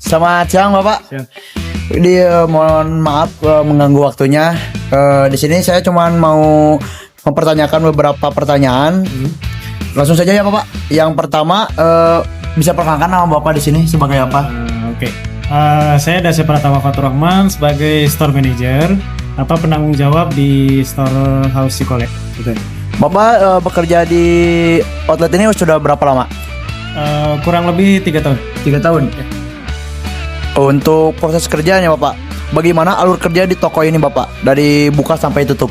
Selamat siang Bapak. Siang. Mohon maaf mengganggu waktunya. Di sini saya cuma mau mempertanyakan beberapa pertanyaan. Langsung saja ya Bapak. Yang pertama, bisa perkenalkan nama Bapak di sini sebagai apa? Oke. Saya Dasya Pratama Fatur Rahman sebagai store manager atau penanggung jawab di store House Cikole. Bapak bekerja di outlet ini sudah berapa lama? Kurang lebih 3 tahun. 3 tahun. Untuk proses kerjanya Bapak, bagaimana alur kerja di toko ini Bapak dari buka sampai tutup?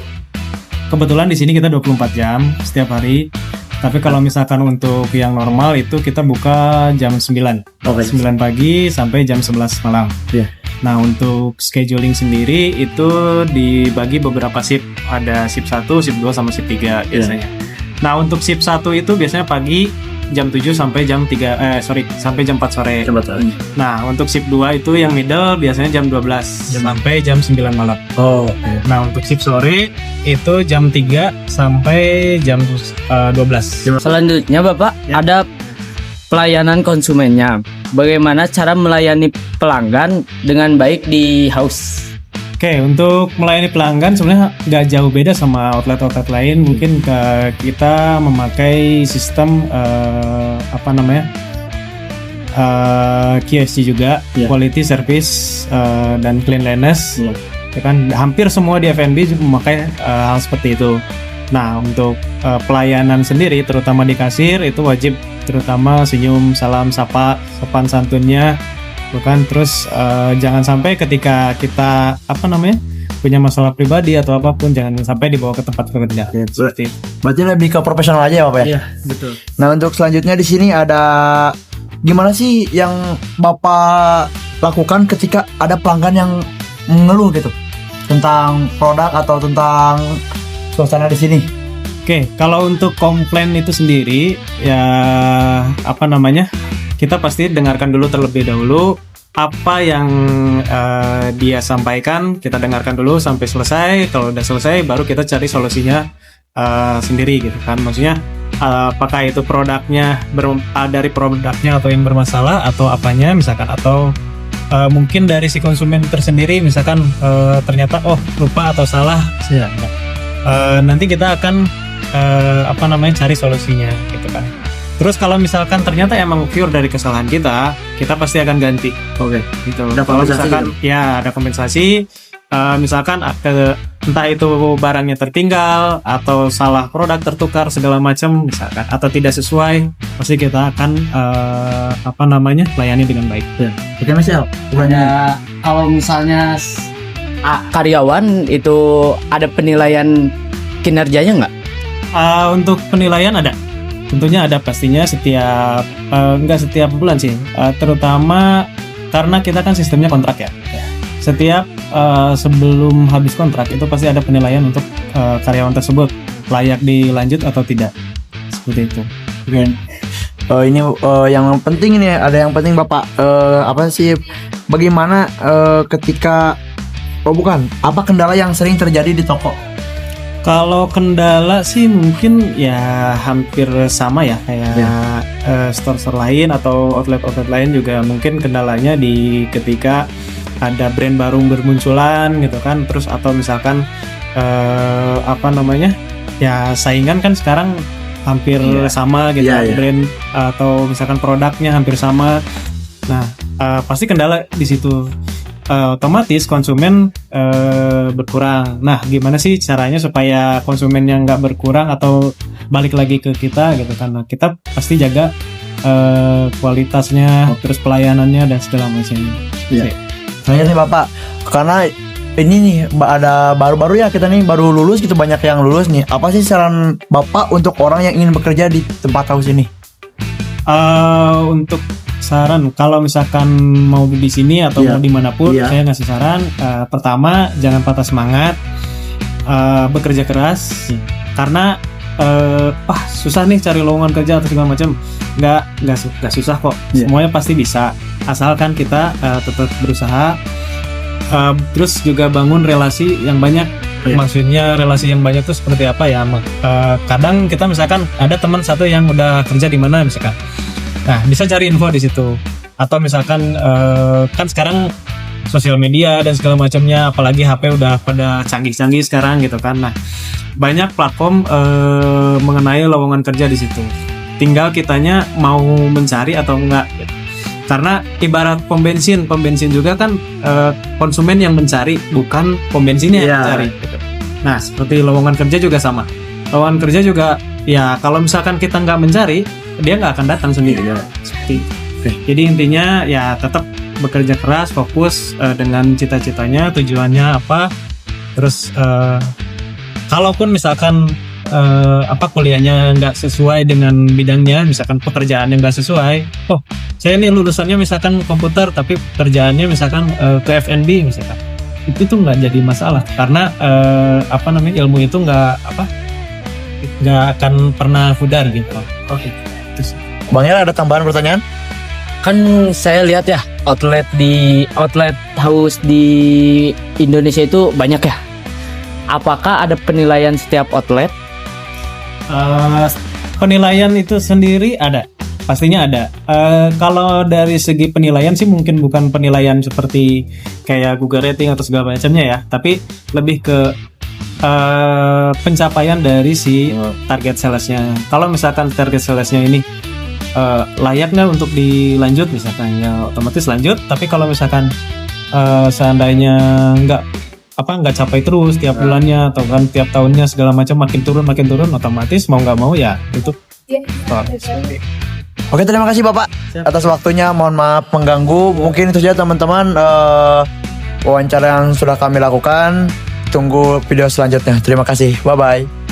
Kebetulan di sini kita 24 jam setiap hari. Tapi kalau misalkan untuk yang normal itu kita buka jam 9. Oke. 9 pagi sampai jam 11 malam. Iya. Nah, untuk scheduling sendiri itu dibagi beberapa shift. Ada shift 1, shift 2 sama shift 3 biasanya. Nah, untuk shift 1 itu biasanya pagi jam 7 sampai jam 3 sampai jam 4 sore. Nah, untuk shift 2 itu yang middle biasanya jam 12 sampai jam 9 malam. Oh. Nah, untuk shift sore itu jam 3 sampai jam 12. Selanjutnya Bapak, ada pelayanan konsumennya. Bagaimana cara melayani pelanggan dengan baik di house? Oke, untuk melayani pelanggan sebenarnya nggak jauh beda sama outlet-outlet lain. Mungkin kita memakai sistem QSC juga, quality service dan cleanliness. Ya kan, hampir semua di F&B memakai hal seperti itu. Nah, untuk pelayanan sendiri, terutama di kasir itu wajib terutama senyum, salam, sapa, sopan santunnya. Bukan, terus jangan sampai ketika kita punya masalah pribadi atau apapun jangan sampai dibawa ke tempat kerja. Seperti itu. Berarti lebih ke profesional aja ya Bapak ya? Iya, betul. Nah, untuk selanjutnya di sini ada gimana sih yang Bapak lakukan ketika ada pelanggan yang mengeluh gitu tentang produk atau tentang suasana di sini? Oke, kalau untuk komplain itu sendiri ya kita pasti dengarkan dulu terlebih dahulu apa yang dia sampaikan, kita dengarkan dulu sampai selesai. Kalau udah selesai baru kita cari solusinya sendiri gitu kan. Maksudnya apakah itu produknya dari produknya atau yang bermasalah atau apanya misalkan, atau mungkin dari si konsumen tersendiri misalkan ternyata lupa atau salah. Nanti kita akan cari solusinya gitu kan. Terus kalau misalkan ternyata emang pure dari kesalahan kita pasti akan ganti. Oke. Gitu. Ada misalkan ya ada kompensasi, misalkan entah itu barangnya tertinggal atau salah produk tertukar segala macam misalkan, atau tidak sesuai, pasti kita akan layani dengan baik. Oke Mas El. Ada kalau misalnya karyawan itu ada penilaian kinerjanya nggak? Untuk penilaian ada. Tentunya ada pastinya nggak setiap bulan sih, terutama karena kita kan sistemnya kontrak ya. Setiap sebelum habis kontrak itu pasti ada penilaian untuk karyawan tersebut layak dilanjut atau tidak, seperti itu. Ini yang penting ini ada yang penting Bapak, bagaimana ketika apa kendala yang sering terjadi di toko? Kalau kendala sih mungkin ya hampir sama ya kayak store-store lain atau outlet-outlet lain juga, mungkin kendalanya di ketika ada brand baru bermunculan gitu kan, terus atau misalkan ya saingan kan sekarang hampir sama gitu, brand atau misalkan produknya hampir sama. Nah, pasti kendala di situ. Otomatis konsumen berkurang. Nah, gimana sih caranya supaya konsumen yang nggak berkurang atau balik lagi ke kita gitu kan? Nah, kita pasti jaga kualitasnya, terus pelayanannya dan segala macam. Saya nih Bapak, karena ini nih ada baru-baru ya kita nih baru lulus gitu, banyak yang lulus nih. Apa sih saran Bapak untuk orang yang ingin bekerja di tempat house ini? Untuk saran, kalau misalkan mau di sini atau mau dimanapun, saya ngasih saran, pertama jangan patah semangat, bekerja keras, karena susah nih cari lowongan kerja atau segala macam. Nggak susah kok, semuanya pasti bisa, asalkan kita tetap berusaha. Terus juga bangun relasi yang banyak. Maksudnya relasi yang banyak itu seperti apa ya? Kadang kita misalkan ada teman satu yang udah kerja di mana misalkan. Nah, bisa cari info di situ. Atau misalkan kan sekarang sosial media dan segala macamnya, apalagi HP udah pada canggih-canggih sekarang gitu kan. Nah, banyak platform mengenai lowongan kerja di situ. Tinggal kitanya mau mencari atau enggak gitu. Karena ibarat pom bensin juga kan konsumen yang mencari, bukan pom bensinnya yang mencari gitu. Nah, seperti lowongan kerja juga sama. Lowongan kerja juga ya kalau misalkan kita nggak mencari, dia nggak akan datang sendiri. Seperti itu. Jadi intinya ya tetap bekerja keras, fokus dengan cita-citanya, tujuannya apa. Terus kalaupun misalkan kuliahnya nggak sesuai dengan bidangnya, misalkan pekerjaannya nggak sesuai, saya ini lulusannya misalkan komputer tapi pekerjaannya misalkan ke F&B misalkan, itu tuh nggak jadi masalah karena ilmu itu nggak akan pernah pudar gitu. Oke. Bang El ada tambahan pertanyaan? Kan saya lihat ya outlet house di Indonesia itu banyak ya. Apakah ada penilaian setiap outlet? Penilaian itu sendiri ada, pastinya ada. Kalau dari segi penilaian sih mungkin bukan penilaian seperti kayak Google Rating atau segala macamnya ya, tapi lebih ke pencapaian dari si target salesnya. Kalau misalkan target salesnya ini layak nggak untuk dilanjut misalkan, ya otomatis lanjut. Tapi kalau misalkan seandainya nggak capai terus tiap bulannya atau kan tiap tahunnya segala macam makin turun, otomatis mau nggak mau ya itu. Oke, terima kasih Bapak atas waktunya. Mohon maaf mengganggu. Mungkin itu saja teman-teman wawancara yang sudah kami lakukan. Tunggu video selanjutnya. Terima kasih. Bye bye.